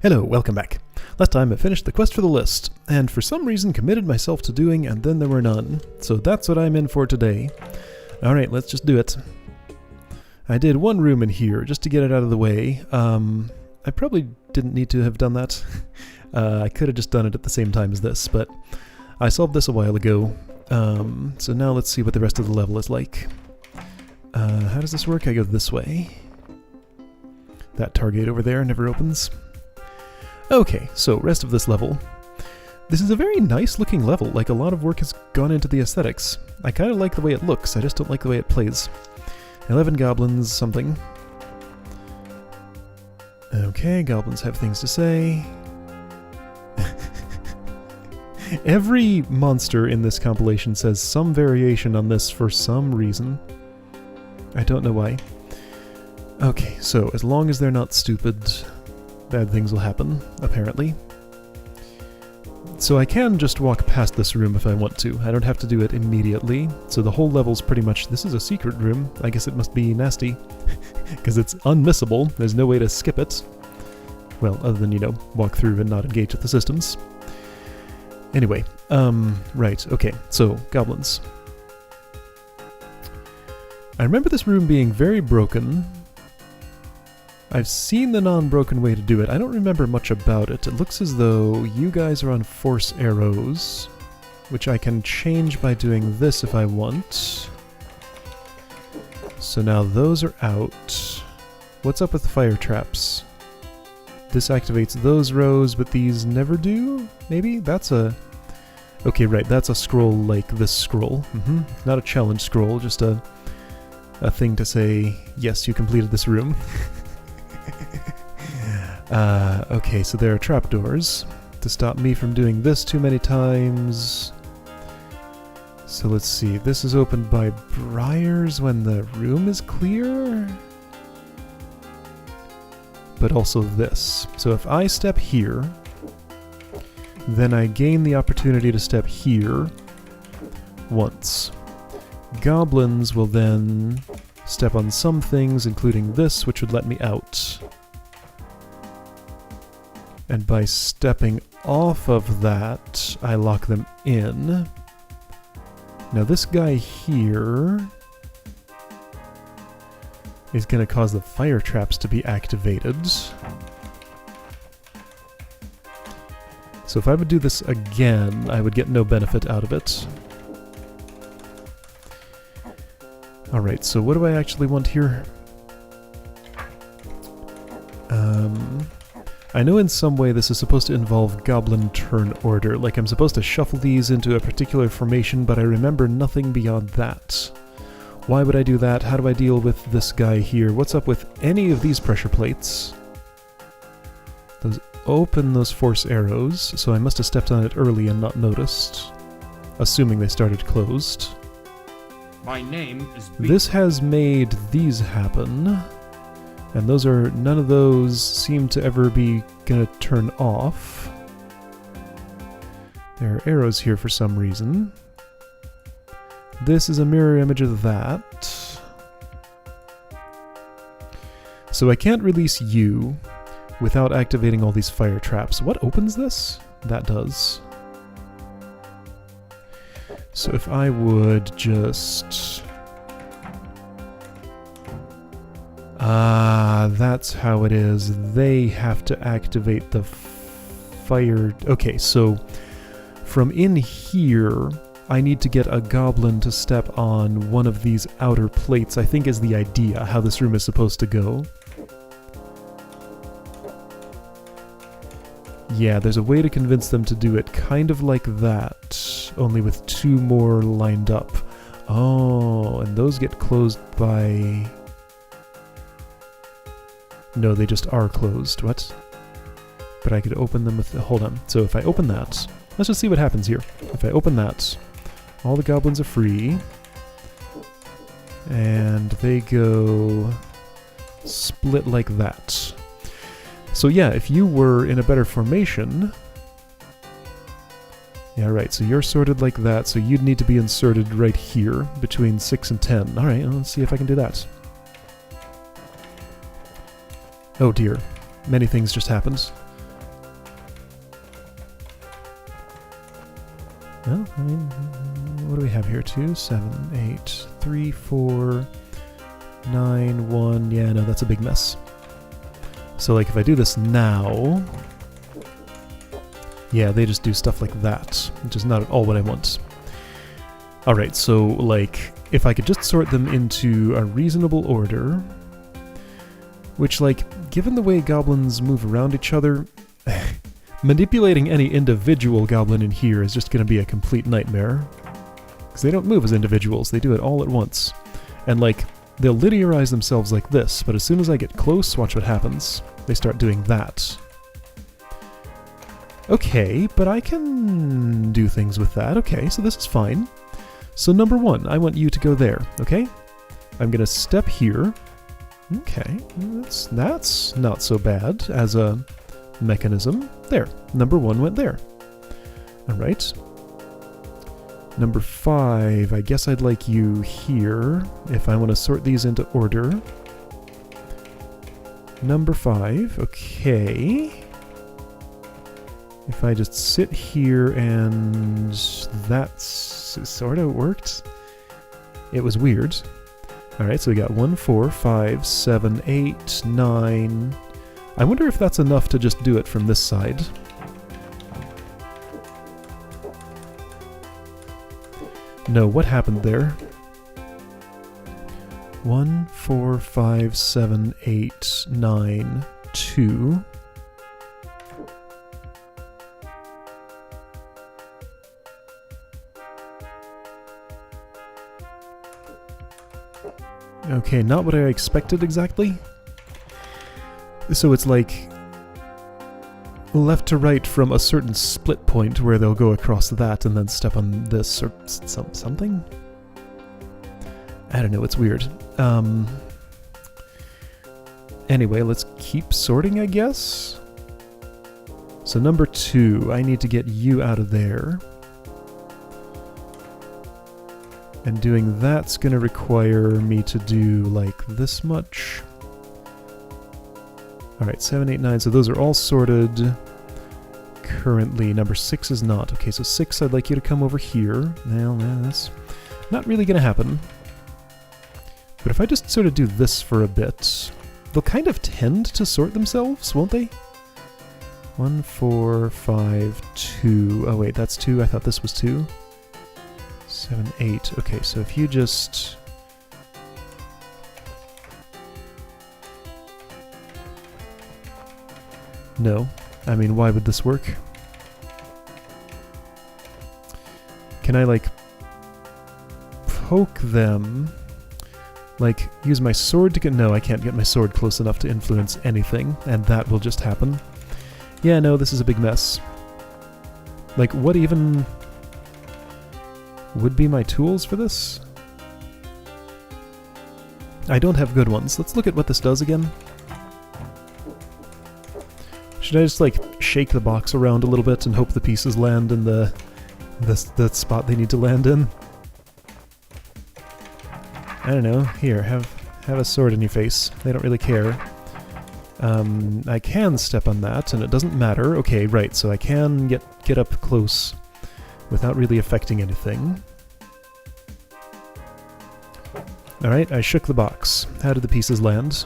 Hello, welcome back. Last time I finished the quest for the list, and for some reason committed myself to doing, and then there were none. So that's what I'm in for today. Alright, let's just do it. I did one room in here, just to get it out of the way. I probably didn't need to have done that. I could have just done it at the same time as this, but I solved this a while ago. So now let's see what the rest of the level is like. How does this work? I go this way. That target over there never opens. Okay, so rest of this level. This is a very nice looking level, like a lot of work has gone into the aesthetics. I kind of like the way it looks, I just don't like the way it plays. 11 goblins, something. Okay, goblins have things to say. Every monster in this compilation says some variation on this for some reason. I don't know why. Okay, so as long as they're not stupid, bad things will happen, apparently. So I can just walk past this room if I want to. I don't have to do it immediately. So the whole level's pretty much, this is a secret room. I guess it must be nasty, because it's unmissable. There's no way to skip it. Well, other than, you know, walk through and not engage with the systems. Anyway, right, okay, so goblins. I remember this room being very broken. I've seen the non-broken way to do it. I don't remember much about it. It looks as though you guys are on force arrows, which I can change by doing this if I want. So now those are out. What's up with the fire traps? This activates those rows, but these never do? Maybe? That's a... Okay, right, that's a scroll like this scroll. Not a challenge scroll, just a thing to say, yes, you completed this room. Okay, so there are trapdoors to stop me from doing this too many times. So let's see, this is opened by briars when the room is clear? But also this. So if I step here, then I gain the opportunity to step here once. Goblins will then step on some things, including this, which would let me out. And by stepping off of that, I lock them in. Now this guy here is going to cause the fire traps to be activated. So if I would do this again, I would get no benefit out of it. Alright, so what do I actually want here? I know in some way this is supposed to involve goblin turn order, like I'm supposed to shuffle these into a particular formation, but I remember nothing beyond that. Why would I do that? How do I deal with this guy here? What's up with any of these pressure plates? Those open those force arrows, so I must have stepped on it early and not noticed. Assuming they started closed. My name is B. This has made these happen. And those are, none of those seem to ever be gonna turn off. There are arrows here for some reason. This is a mirror image of that. So I can't release you without activating all these fire traps. What opens this? That does. So if I would just... that's how it is. They have to activate the fire... Okay, so from in here, I need to get a goblin to step on one of these outer plates, I think is the idea, how this room is supposed to go. Yeah, there's a way to convince them to do it kind of like that, only with two more lined up. Oh, and those get closed by... No, they just are closed. What? But I could open them with... Hold on. So if I open that... Let's just see what happens here. If I open that, all the goblins are free. And they go... split like that. So yeah, if you were in a better formation... Yeah, right, so you're sorted like that, so you'd need to be inserted right here, between 6 and 10. Alright, let's see if I can do that. Oh dear. Many things just happened. Well, I mean, what do we have here? 2, 7, 8, 3, 4, 9, 1. Yeah, no, that's a big mess. So, like, if I do this now... Yeah, they just do stuff like that, which is not at all what I want. Alright, so, like, if I could just sort them into a reasonable order... Which, like, given the way goblins move around each other... manipulating any individual goblin in here is just going to be a complete nightmare. Because they don't move as individuals, they do it all at once. And, like, they'll linearize themselves like this, but as soon as I get close, watch what happens. They start doing that. Okay, but I can do things with that. Okay, so this is fine. So number 1, I want you to go there, okay? I'm going to step here. Okay, that's not so bad as a mechanism. There, number 1 went there. Alright. Number 5, I guess I'd like you here, if I want to sort these into order. Number 5, okay. If I just sit here and that sort of worked. It was weird. Alright, so we got 1, 4, 5, 7, 8, 9... I wonder if that's enough to just do it from this side. No, what happened there? 1, 4, 5, 7, 8, 9, 2. Okay, not what I expected exactly. So it's like left to right from a certain split point where they'll go across that and then step on this or something? I don't know, it's weird. Anyway, let's keep sorting, I guess? So number 2, I need to get you out of there. And doing that's going to require me to do like this much. Alright, 7, 8, 9, so those are all sorted currently. Number 6 is not. Okay, so 6, I'd like you to come over here. Well, that's not really going to happen. But if I just sort of do this for a bit, they'll kind of tend to sort themselves, won't they? 1, 4, 5, 2. Oh wait, that's 2. I thought this was 2. 7, 8. Okay, so if you just... No. I mean, why would this work? Can I, like, poke them? Like, use my sword to get... No, I can't get my sword close enough to influence anything, and that will just happen. Yeah, no, this is a big mess. Like, what even would be my tools for this? I don't have good ones. Let's look at what this does again. Should I just, like, shake the box around a little bit and hope the pieces land in the spot they need to land in? I don't know. Here, have a sword in your face. They don't really care. I can step on that, and it doesn't matter. Okay, right, so I can get up close without really affecting anything. Alright, I shook the box. How did the pieces land?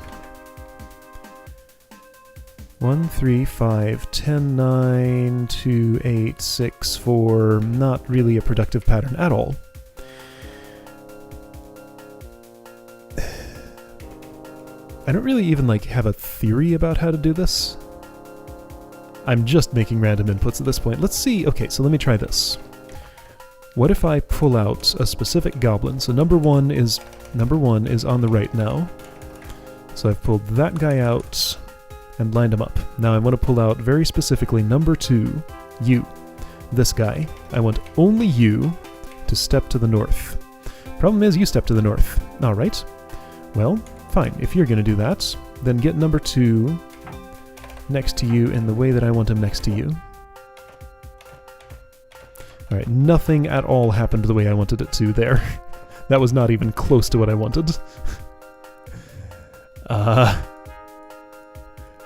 1, 3, 5, 10, 9, 2, 8, 6, 4... Not really a productive pattern at all. I don't really even, like, have a theory about how to do this. I'm just making random inputs at this point. Let's see. Okay, so let me try this. What if I pull out a specific goblin? So number one is on the right now. So I've pulled that guy out and lined him up. Now I want to pull out very specifically number 2, you. This guy. I want only you to step to the north. Problem is, you step to the north. Alright. Well, fine. If you're going to do that, then get number 2 next to you in the way that I want him next to you. Alright, nothing at all happened the way I wanted it to there. That was not even close to what I wanted.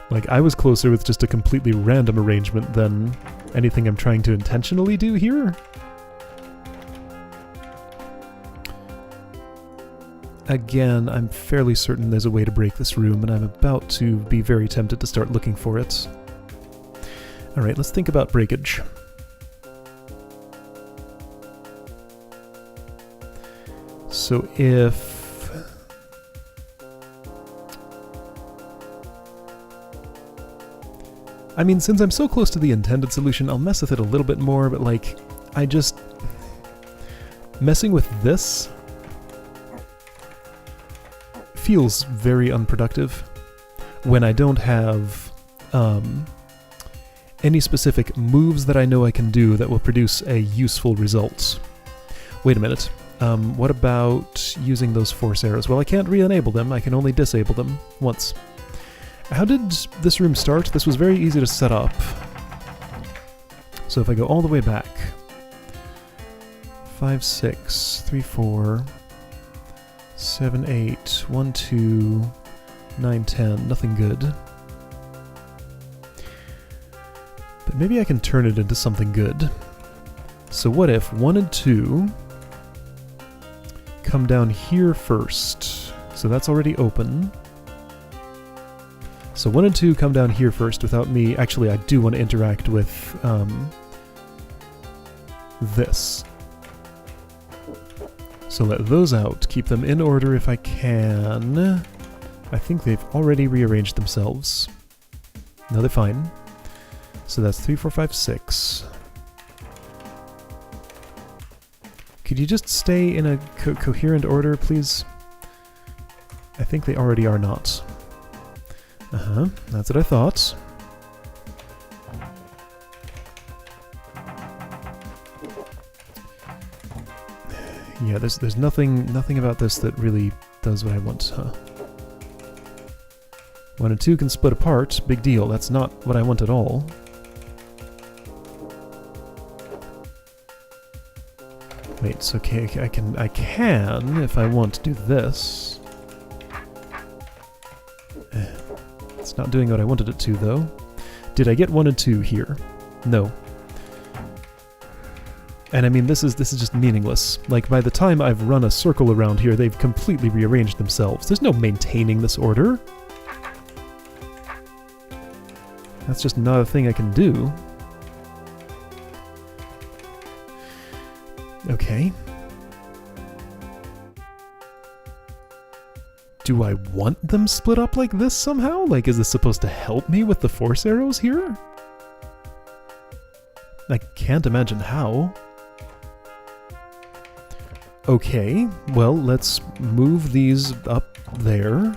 Like, I was closer with just a completely random arrangement than anything I'm trying to intentionally do here. again, I'm fairly certain there's a way to break this room, and I'm about to be very tempted to start looking for it. Alright, let's think about breakage. So if... I mean, since I'm so close to the intended solution, I'll mess with it a little bit more, but like, I just... messing with this feels very unproductive when I don't have any specific moves that I know I can do that will produce a useful result. Wait a minute. What about using those force arrows? Well, I can't re-enable them, I can only disable them once. How did this room start? This was very easy to set up. So if I go all the way back, 5, 6, 3, 4, 7, 8, 1, 2, 9, 10, nothing good. But maybe I can turn it into something good. So what if 1 and 2 come down here first? So that's already open. So 1 and 2 come down here first without me... Actually, I do want to interact with this. So let those out. Keep them in order if I can. I think they've already rearranged themselves. No, they're fine. So that's 3, 4, 5, 6. Could you just stay in a coherent order, please? I think they already are not. That's what I thought. Yeah, there's nothing about this that really does what I want, huh? 1 and 2 can split apart, big deal. That's not what I want at all. Wait, so okay, I can, if I want, do this. It's not doing what I wanted it to, though. Did I get 1 and 2 here? No. And I mean, this is just meaningless. Like, by the time I've run a circle around here, they've completely rearranged themselves. There's no maintaining this order. That's just not a thing I can do. Okay. Do I want them split up like this somehow? Like, is this supposed to help me with the force arrows here? I can't imagine how. Okay, well, let's move these up there.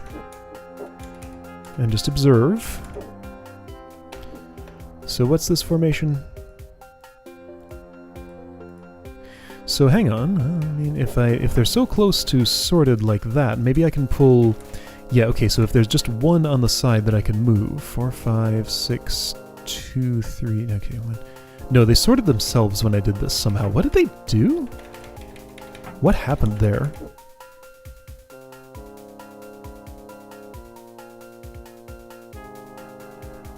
And just observe. So what's this formation? So hang on, I mean, if they're so close to sorted like that, maybe I can pull... Yeah, okay, so if there's just one on the side that I can move. 4, 5, 6, 2, 3... Okay, 1... No, they sorted themselves when I did this somehow. What did they do? What happened there?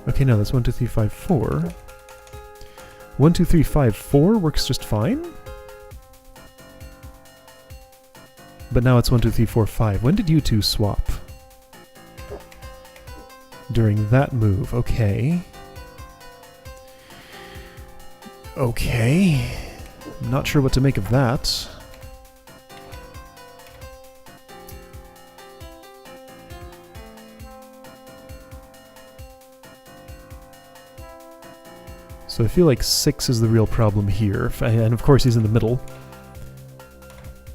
Okay, no, that's 1, 2, 3, 5, 4. 1, 2, 3, 5, 4 works just fine. But now it's 1, 2, 3, 4, 5. When did you two swap? During that move, okay. Okay. Not sure what to make of that. So I feel like 6 is the real problem here, and of course he's in the middle.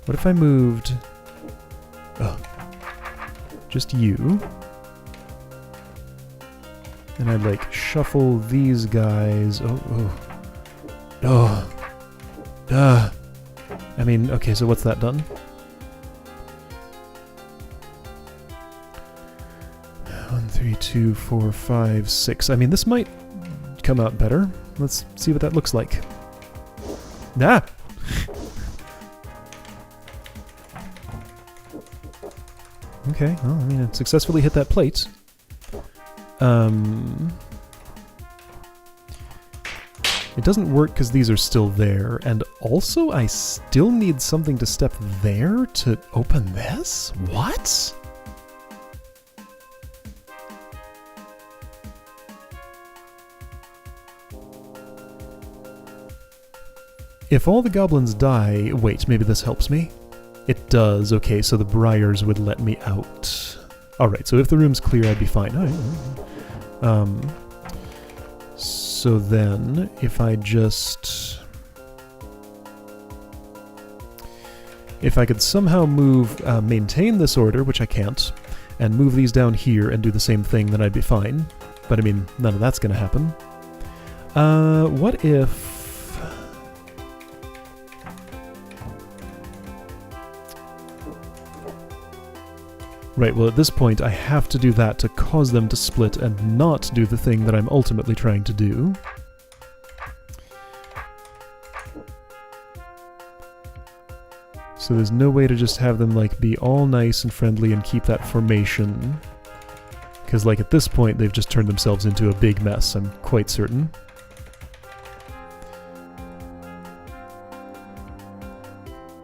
What if I moved... Oh. Just you. And I'd like shuffle these guys... I mean, okay, so what's that done? 1, 3, 2, 4, 5, 6. I mean, this might come out better. Let's see what that looks like. Ah! Okay, well, I mean, it successfully hit that plate. It doesn't work because these are still there, and also I still need something to step there to open this? What? If all the goblins die... Wait, maybe this helps me? It does. Okay, so the briars would let me out. Alright, so if the room's clear, I'd be fine. So then, if I just... If I could somehow move, maintain this order, which I can't, and move these down here and do the same thing, then I'd be fine. But I mean, none of that's gonna happen. What if... Right, well at this point I have to do that to cause them to split and not do the thing that I'm ultimately trying to do. So there's no way to just have them like be all nice and friendly and keep that formation. Because like at this point they've just turned themselves into a big mess, I'm quite certain.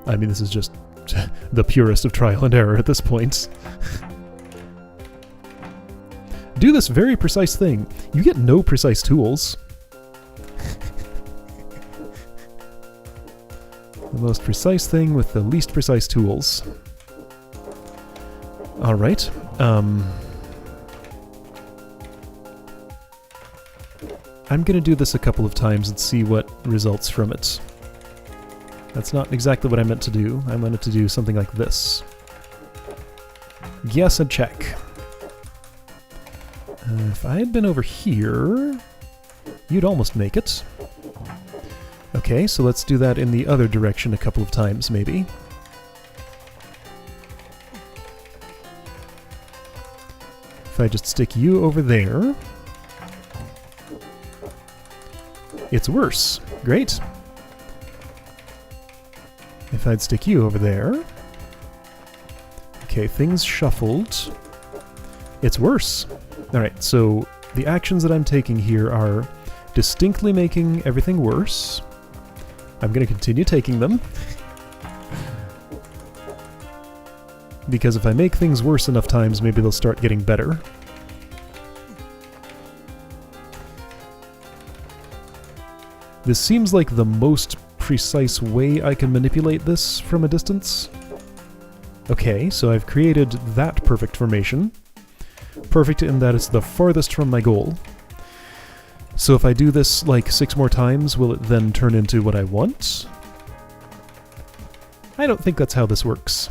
I mean, this is just the purest of trial and error at this point. Do this very precise thing. You get no precise tools. The most precise thing with the least precise tools. Alright. I'm gonna do this a couple of times and see what results from it. That's not exactly what I meant to do. I wanted to do something like this. Yes, a check. If I had been over here, you'd almost make it. Okay, so let's do that in the other direction a couple of times, maybe. If I just stick you over there... It's worse. Great. If I'd stick you over there... Okay, things shuffled. It's worse. Alright, so the actions that I'm taking here are distinctly making everything worse. I'm going to continue taking them. Because if I make things worse enough times, maybe they'll start getting better. This seems like the most precise way I can manipulate this from a distance. Okay, so I've created that perfect formation. Perfect in that it's the farthest from my goal. So if I do this like 6 more times, will it then turn into what I want? I don't think that's how this works.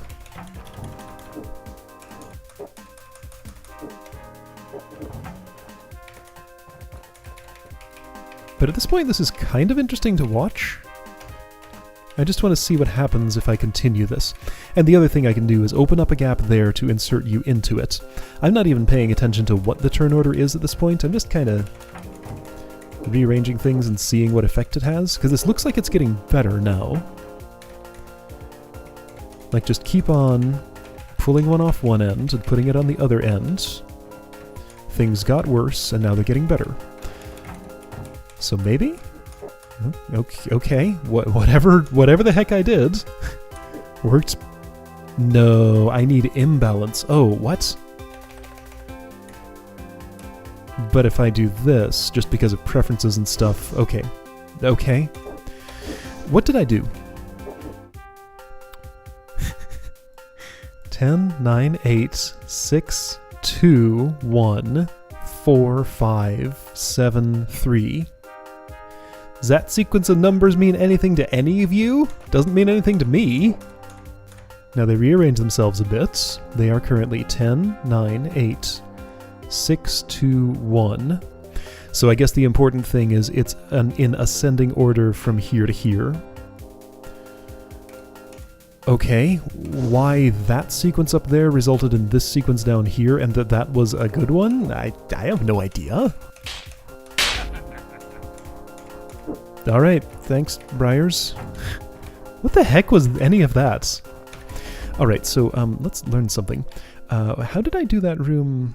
But at this point, this is kind of interesting to watch. I just want to see what happens if I continue this. And the other thing I can do is open up a gap there to insert you into it. I'm not even paying attention to what the turn order is at this point, I'm just kind of rearranging things and seeing what effect it has, because this looks like it's getting better now. Like, just keep on pulling one off one end and putting it on the other end. Things got worse, and now they're getting better. So maybe? Okay, whatever the heck I did worked. No, I need imbalance. Oh, what? But if I do this, just because of preferences and stuff, okay. Okay. What did I do? 10, 9, 8, 6, 2, 1, 4, 5, 7, 3. Does that sequence of numbers mean anything to any of you? Doesn't mean anything to me. Now they rearrange themselves a bit. They are currently 10, 9, 8, 6, 2, 1. So I guess the important thing is it's in ascending order from here to here. Okay, why that sequence up there resulted in this sequence down here and that was a good one? I have no idea. Alright, thanks, Briars. What the heck was any of that? Alright, so let's learn something. How did I do that room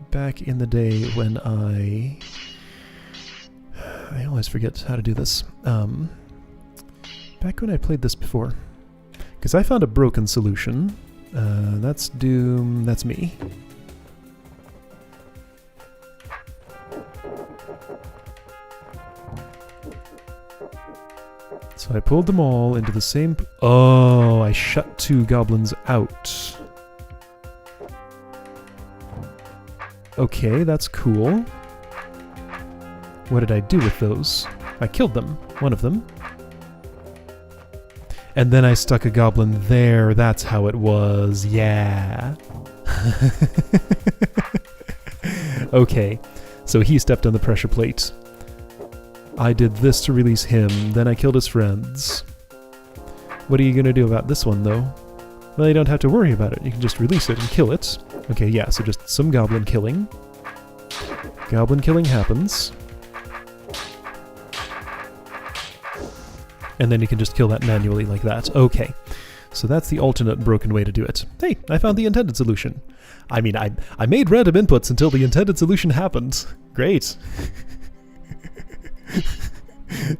back in the day when I always forget how to do this. Back when I played this before. Because I found a broken solution. That's Doom, that's me. So I pulled them all into the same... Oh, I shut 2 goblins out. Okay, that's cool. What did I do with those? I killed them. One of them. And then I stuck a goblin there. That's how it was. Yeah. Okay. So he stepped on the pressure plate. I did this to release him. Then I killed his friends. What are you going to do about this one, though? Well, you don't have to worry about it. You can just release it and kill it. Okay, yeah, so just some goblin killing. Goblin killing happens. And then you can just kill that manually like that. Okay. So that's the alternate broken way to do it. Hey, I found the intended solution. I mean, I made random inputs until the intended solution happened. Great.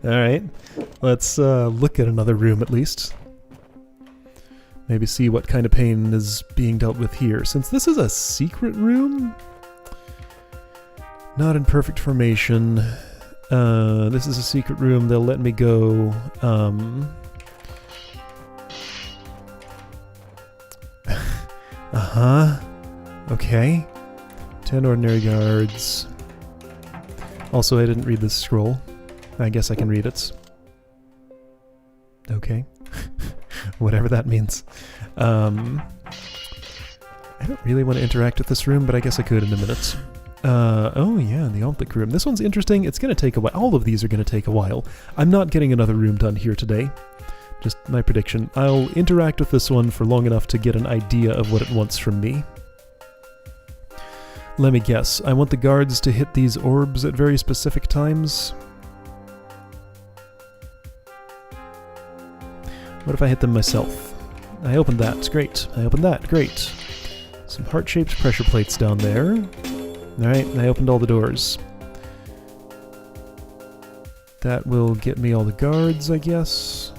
Alright. Let's look at another room at least. Maybe see what kind of pain is being dealt with here. Since this is a secret room, not in perfect formation. This is a secret room. They'll let me go. Okay. 10 ordinary guards. Also, I didn't read this scroll. I guess I can read it. Okay. Whatever that means. I don't really want to interact with this room, but I guess I could in a minute. Oh yeah, the Omplic room. This one's interesting. It's going to take a while. All of these are going to take a while. I'm not getting another room done here today. Just my prediction. I'll interact with this one for long enough to get an idea of what it wants from me. Let me guess. I want the guards to hit these orbs at very specific times. What if I hit them myself? I opened that. Great. I opened that. Great. Some heart-shaped pressure plates down there. Alright, I opened all the doors. That will get me all the guards, I guess.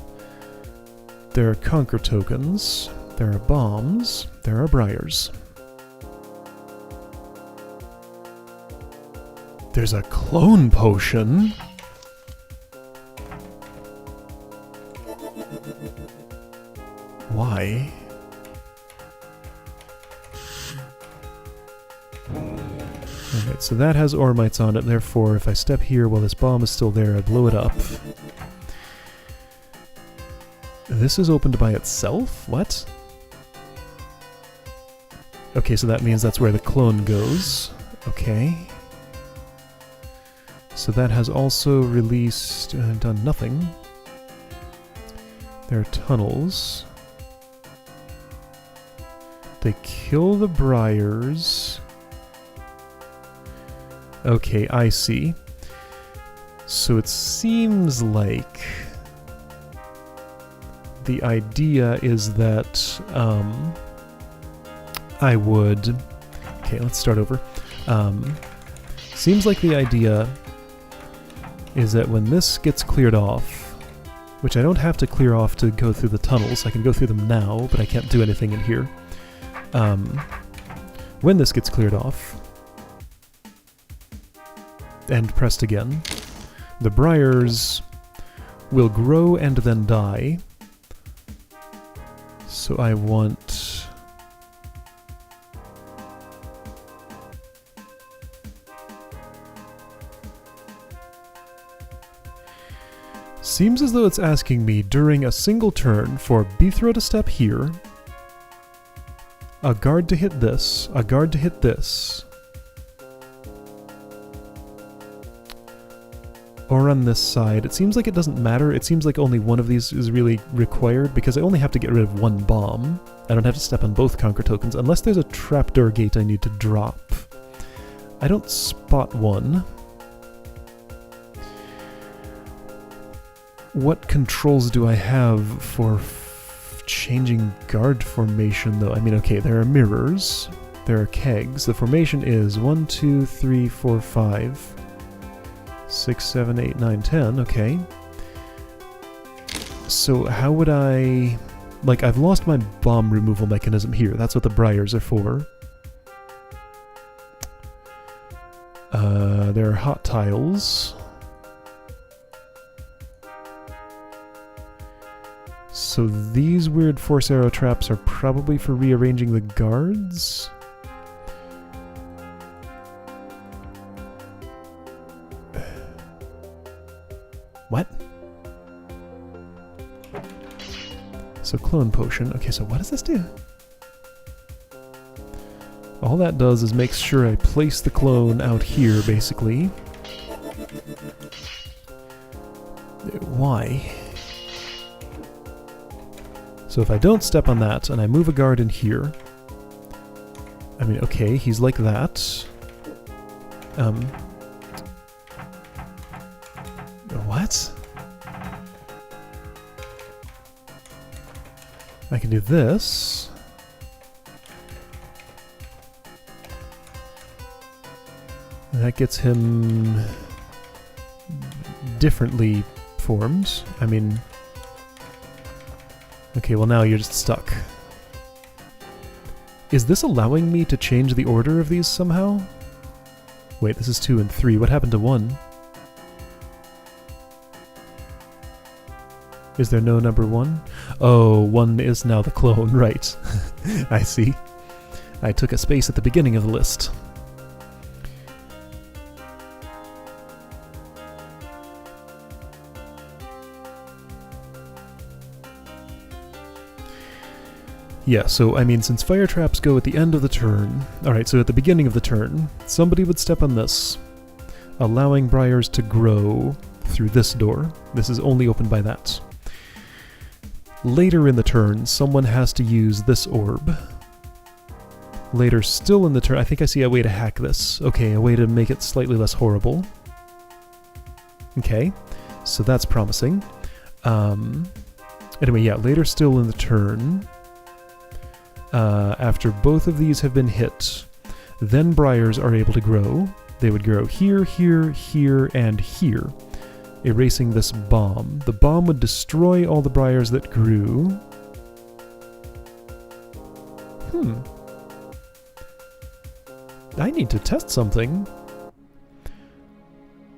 There are conquer tokens. There are bombs. There are briars. There's a clone potion. Why? Alright, so that has ore mites on it, therefore if I step here while this bomb is still there, I blow it up. This is opened by itself? What? Okay, so that means that's where the clone goes. Okay. So that has also released... done nothing. There are tunnels. They kill the briars. Okay, I see. So it seems like the idea is that I would... Okay, let's start over. Seems like the idea is that when this gets cleared off, which I don't have to clear off to go through the tunnels, I can go through them now, but I can't do anything in here. When this gets cleared off, and pressed again, the briars will grow and then die. So I want... Seems as though it's asking me during a single turn for Bithro to step here, a guard to hit this, a guard to hit this, or on this side. It seems like it doesn't matter. It seems like only one of these is really required because I only have to get rid of one bomb. I don't have to step on both conquer tokens unless there's a trapdoor gate I need to drop. I don't spot one. What controls do I have for changing guard formation though? I mean, okay, there are mirrors, there are kegs. The formation is 1, 2, 3, 4, 5, 6, 7, 8, 9, 10. Okay. So how would I... Like, I've lost my bomb removal mechanism here. That's what the briars are for. There are hot tiles. So these weird force arrow traps are probably for rearranging the guards? What? So clone potion. Okay, so what does this do? All that does is makes sure I place the clone out here, basically. Why? So if I don't step on that, and I move a guard in here... I mean, okay, he's like that. What? I can do this. That gets him differently formed. I mean... Okay, well now you're just stuck. Is this allowing me to change the order of these somehow? Wait, this is 2 and 3. What happened to 1? Is there no number 1? Oh, 1 is now the clone, right. I see. I took a space at the beginning of the list. Yeah, so, I mean, since fire traps go at the end of the turn... Alright, so at the beginning of the turn, somebody would step on this, allowing briars to grow through this door. This is only opened by that. Later in the turn, someone has to use this orb. Later still in the turn... I think I see a way to hack this. Okay, a way to make it slightly less horrible. Okay, so that's promising. Anyway, yeah, later still in the turn... after both of these have been hit, then briars are able to grow. They would grow here, here, here, and here, erasing this bomb. The bomb would destroy all the briars that grew. I need to test something.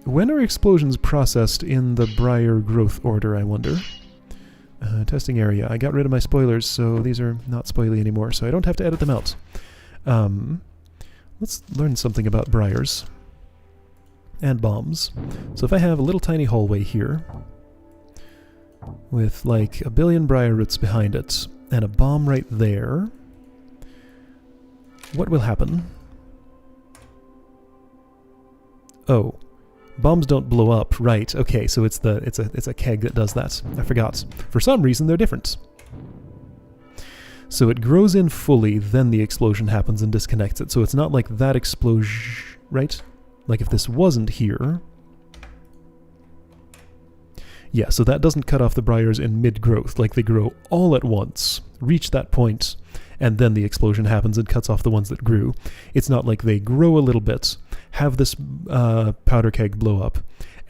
When are explosions processed in the briar growth order, I wonder? Testing area. I got rid of my spoilers, so these are not spoily anymore, so I don't have to edit them out. Let's learn something about briars. And bombs. So if I have a little tiny hallway here, with like a billion briar roots behind it, and a bomb right there, what will happen? Oh. Bombs don't blow up, right? Okay, so it's a keg that does that. I forgot. For some reason, they're different. So it grows in fully, then the explosion happens and disconnects it. So it's not like that explosion, right? Like if this wasn't here. Yeah, so that doesn't cut off the briars in mid-growth. Like they grow all at once, reach that point, and then the explosion happens and cuts off the ones that grew. It's not like they grow a little bit, have this powder keg blow up,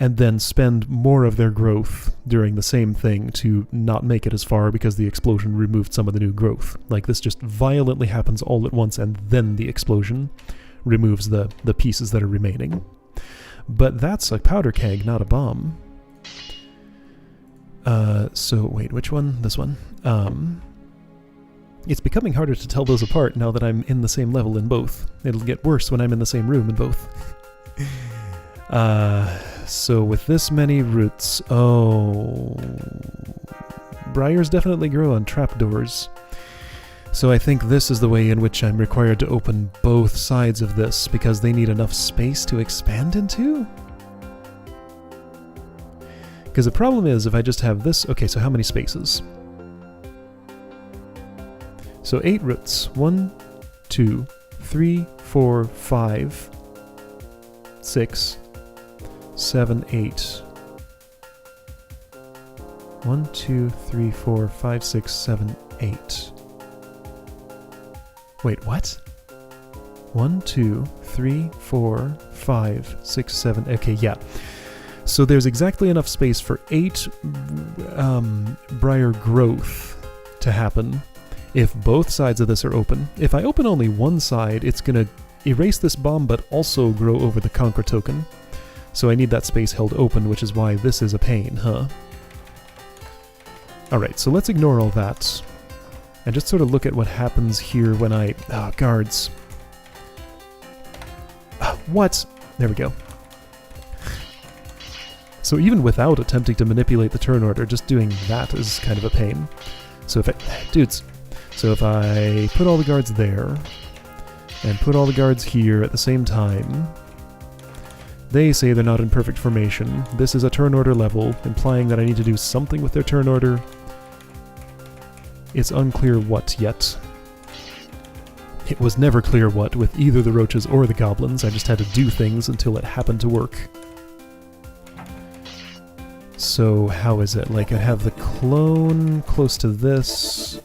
and then spend more of their growth during the same thing to not make it as far because the explosion removed some of the new growth. Like this just violently happens all at once, and then the explosion removes the pieces that are remaining. But that's a powder keg, not a bomb. So wait, which one? This one. It's becoming harder to tell those apart now that I'm in the same level in both. It'll get worse when I'm in the same room in both. So with this many roots... Oh... Briars definitely grow on trapdoors. So I think this is the way in which I'm required to open both sides of this, because they need enough space to expand into? Because the problem is, if I just have this... Okay, so how many spaces? So 8 roots. 1, 2, 3, 4, 5, 6, 7, 8. 1, 2, 3, 4, 5, 6, 7, 8. Wait, what? 1, 2, 3, 4, 5, 6, 7... Okay, yeah. So there's exactly enough space for 8 briar growth to happen if both sides of this are open. If I open only one side, it's going to erase this bomb but also grow over the conquer token. So I need that space held open, which is why this is a pain, huh? Alright, so let's ignore all that and just sort of look at what happens here when I... guards. What? There we go. So even without attempting to manipulate the turn order, just doing that is kind of a pain. So if I... Dudes. So if I put all the guards there, and put all the guards here at the same time, they say they're not in perfect formation. This is a turn order level, implying that I need to do something with their turn order. It's unclear what yet. It was never clear what with either the roaches or the goblins. I just had to do things until it happened to work. So how is it? Like I have the clone close to this.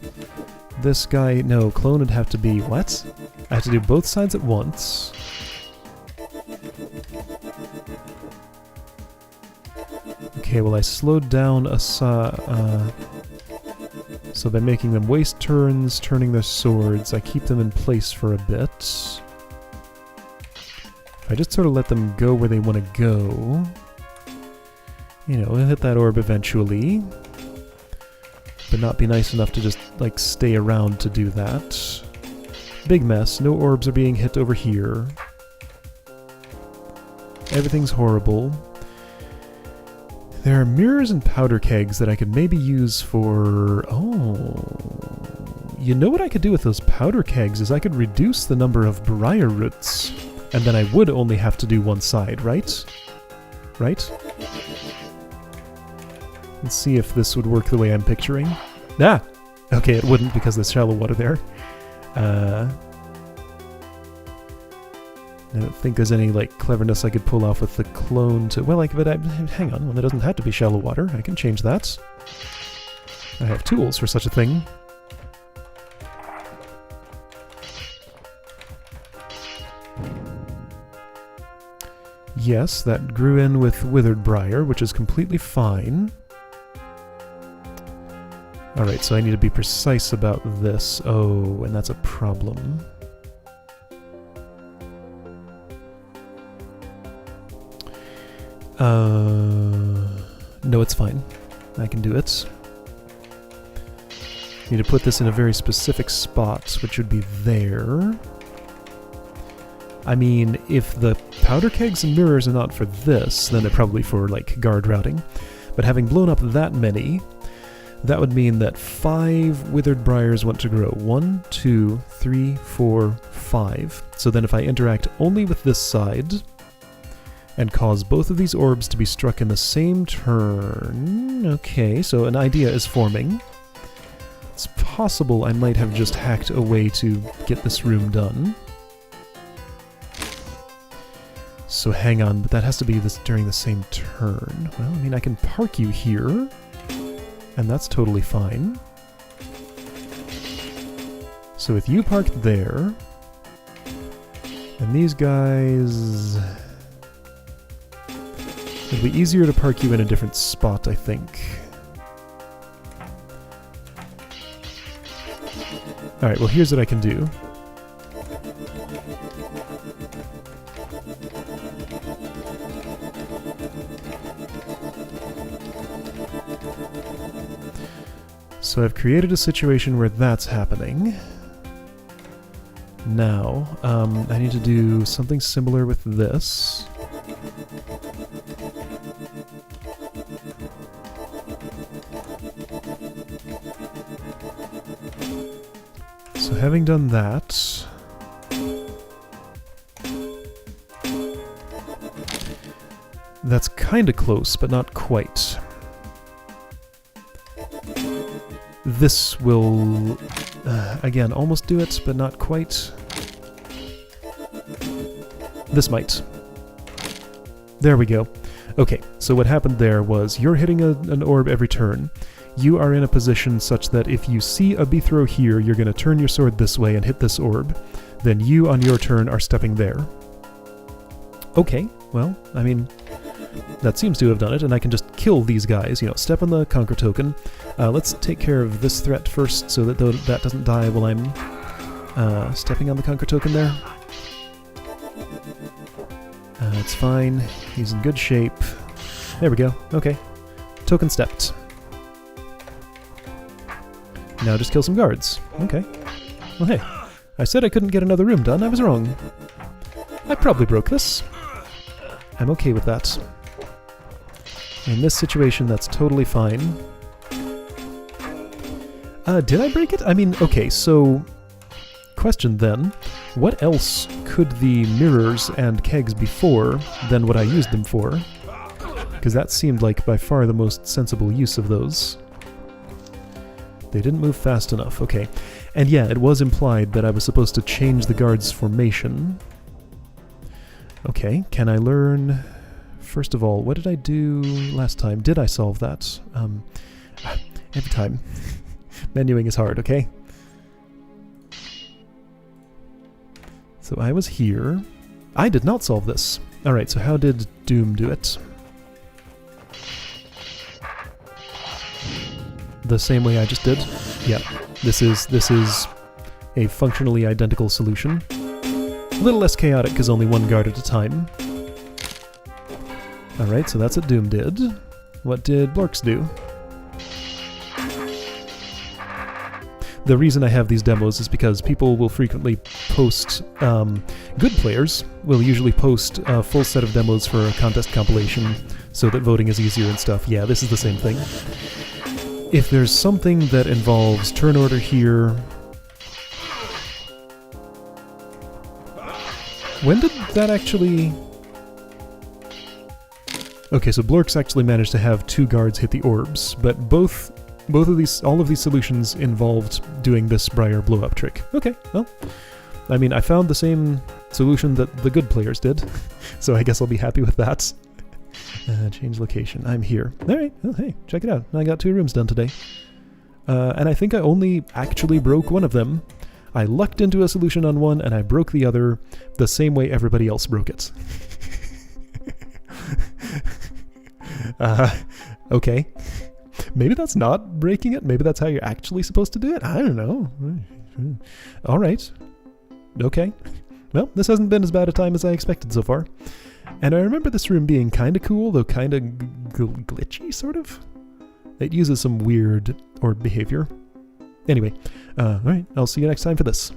This guy... No, clone would have to be... What? I have to do both sides at once. Okay, well I slowed down so by making them waste turns, turning their swords, I keep them in place for a bit. If I just sort of let them go where they want to go, you know, they'll hit that orb eventually, but not be nice enough to just, like, stay around to do that. Big mess. No orbs are being hit over here. Everything's horrible. There are mirrors and powder kegs that I could maybe use for... Oh... You know what I could do with those powder kegs is I could reduce the number of briar roots, and then I would only have to do one side, right? Right? Let's see if this would work the way I'm picturing. Ah! Okay, it wouldn't because there's shallow water there. I don't think there's any, like, cleverness I could pull off with the clone to... Well, hang on, well, it doesn't have to be shallow water. I can change that. I have tools for such a thing. Yes, that grew in with withered briar, which is completely fine. Alright, so I need to be precise about this. Oh, and that's a problem. No, it's fine. I can do it. Need to put this in a very specific spot, which would be there. I mean, if the powder kegs and mirrors are not for this, then they're probably for, like, guard routing. But having blown up that many, that would mean that 5 withered briars want to grow. 1, 2, 3, 4, 5. So then if I interact only with this side and cause both of these orbs to be struck in the same turn... Okay, so an idea is forming. It's possible I might have just hacked a way to get this room done. So hang on, but that has to be during the same turn. Well, I mean, I can park you here, and that's totally fine. So with you parked there, and these guys... It'll be easier to park you in a different spot, I think. Alright, well here's what I can do. So I've created a situation where that's happening. Now, I need to do something similar with this. So having done that, that's kinda close, but not quite. This will, again, almost do it, but not quite. This might. There we go. Okay, so what happened there was you're hitting an orb every turn. You are in a position such that if you see a B-throw here, you're going to turn your sword this way and hit this orb. Then you, on your turn, are stepping there. Okay, well, I mean, That seems to have done it, and I can just kill these guys, you know, step on the conquer token. Let's take care of this threat first so that that doesn't die while I'm stepping on the conquer token there. It's fine. He's in good shape. There we go. Okay. Token stepped. Now just kill some guards. Okay. Well, hey. I said I couldn't get another room done. I was wrong. I probably broke this. I'm okay with that. In this situation, that's totally fine. Did I break it? I mean, okay, so... Question then. What else could the mirrors and kegs be for than what I used them for? Because that seemed like by far the most sensible use of those. They didn't move fast enough, okay. And yeah, it was implied that I was supposed to change the guard's formation. Okay, can I learn... First of all, what did I do last time? Did I solve that? Every time. Menuing is hard, okay? So I was here. I did not solve this. Alright, so how did Doom do it? The same way I just did? Yeah, this is a functionally identical solution. A little less chaotic because only one guard at a time. Alright, so that's what Doom did. What did Blorks do? The reason I have these demos is because people will frequently post, good players will usually post a full set of demos for a contest compilation so that voting is easier and stuff. Yeah, this is the same thing. If there's something that involves turn order here... When did that actually... Okay, so Blorks actually managed to have 2 guards hit the orbs, but all of these solutions involved doing this Briar blow-up trick. Okay, well, I mean, I found the same solution that the good players did, so I guess I'll be happy with that. Change location. I'm here. Alright, well, hey, check it out. I got 2 rooms done today. And I think I only actually broke one of them. I lucked into a solution on one, and I broke the other the same way everybody else broke it. Okay. Maybe that's not breaking it. Maybe that's how you're actually supposed to do it. I don't know. Alright. Okay. Well, this hasn't been as bad a time as I expected so far. And I remember this room being kind of cool, though kind of glitchy, sort of. It uses some weird orb behavior. Anyway, alright, I'll see you next time for this.